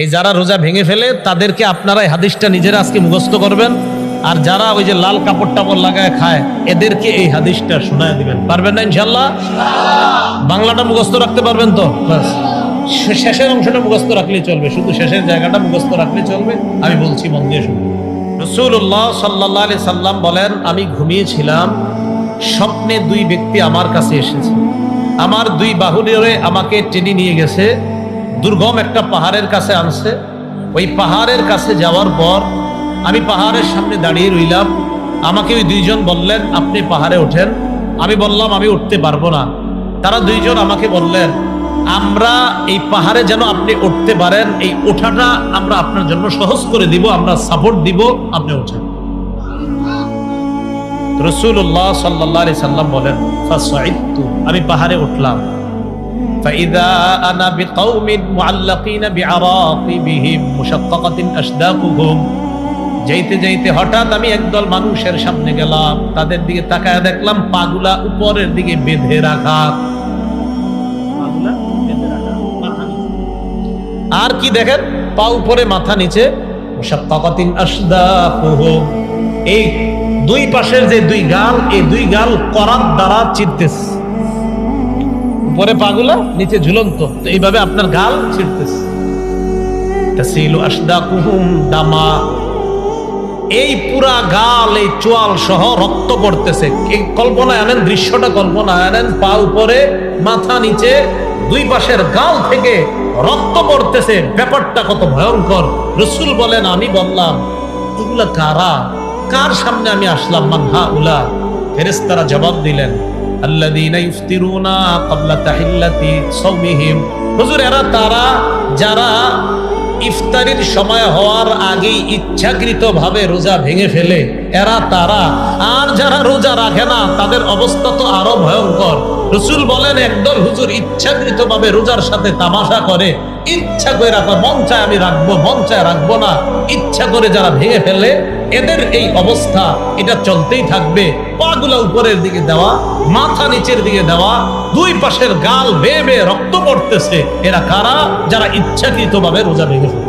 এই যারা রোজা ভেঙে ফেলে তাদেরকে আপনারা এই হাদিসটা নিজেরা আজকে মুখস্থ করবেন, আর যারা ওই যে লাল কাপড় টাপড় লাগায় খায় এদেরকে এই হাদিসটা শোনায় দিবেন। পারবেন না ইনশাল্লাহ? বাংলাটা মুখস্থ রাখতে পারবেন তো? বাস শেষের অংশটা মুখস্থ রাখলেই চলবে, শুধু শেষের জায়গাটা মুখস্থ রাখলেই চলবে। আমি বলছি মন দিয়ে শুনুন। রাসূলুল্লাহ সাল্লাল্লাহু আলাইহি সাল্লাম বলেন, আমি ঘুমিয়েছিলাম, স্বপ্নে দুই ব্যক্তি আমার কাছে এসেছে, আমার দুই বাহু ধরে আমাকে টেনে নিয়ে গেছে, দুর্গম একটা পাহাড়ের কাছে আনছে। ওই পাহাড়ের কাছে যাওয়ার পর আমি পাহাড়ের সামনে দাঁড়িয়ে রইলাম। আমাকে ওই দুইজন বললেন, আপনি পাহাড়ে ওঠেন। আমি বললাম, আমি উঠতে পারবো না। তারা দুইজন আমাকে বললেন, আমরা এই পাহাড়ে যেন আপনি উঠতে পারেন, এই ওঠাটা আমরা আপনার জন্য সহজ করে দিব, আমরা সাপোর্ট দিব, আপনি ওঠেন। রাসূলুল্লাহ সাল্লাল্লাহু আলাইহি সাল্লাম বলেন, ফাসাইদতু, আমি পাহাড়ে উঠলাম। ফাইদা আনা বিকাউমিন মুআল্লাকিনা বিআরাকিবিহিম মুশাক্কাকাতিন আশদাকুহুম। যাইতে যাইতে হঠাৎ আমি একদল মানুষের সামনে গেলাম, তাদের দিকে তাকায় দেখলাম পাগুলা উপরের দিকে বেঁধে রাখা। আর কি দেখেন? পা উপরে মাথা নিচে। মুশাক্কাকাতিন আশদাকুহুম, এই দুই পাশের যে দুই গাল, এই দুই গাল করাত দ্বারা চিরতেছে। উপরে পাগুলা, নিচে ঝুলন্ত, তো এইভাবে আপনার গাল ছিড়তেছে। তাসিলু আশদাকুহুম দামা, এই পুরা গাল, এই চোয়াল সহ রক্ত পড়তেছে। এই কল্পনায় আনেন, দৃশ্যটা কল্পনায় আনেন, পা উপরে মাথা নিচে, দুই পাশের গাল থেকে রক্ত পড়তেছে। ব্যাপারটা কত ভয়ঙ্কর! রাসূল বলেন, আমি বললাম, এগুলা কারা? কার সামনে আমি আসলাম? মান হাউলা? ফেরেশতারা জবাব দিলেন, আল্লাযীনা ইফতিরুনা ক্বাবলা তাহিল্লাতি সাওমিহিম। হুজুর, এরা তারা যারা ইফতারির সময় হওয়ার আগেই ইচ্ছাকৃতভাবে রোজা ভেঙে ফেলে, এরা তারা। আর যারা রোজা রাখে না তাদের অবস্থা তো আরো ভয়ঙ্কর। রাসূল বলেন, একদল হুজুর ইচ্ছাকৃতভাবে রোজার সাথে তামাশা করে, ইচ্ছা করে রাখে, মন চায় আমি রাখবো, মন চায় রাখবো না, ইচ্ছা করে যারা ভেঙে ফেলে, এদের এই অবস্থা, এটা চলতেই থাকবে। পাগুলা উপরের দিকে দেওয়া, মাথা নিচের দিকে দেওয়া, দুই পাশের গাল বেয়ে বেয়ে রক্ত পড়তেছে। এরা কারা? যারা ইচ্ছাকৃতভাবে রোজা ভেঙে ফেলে।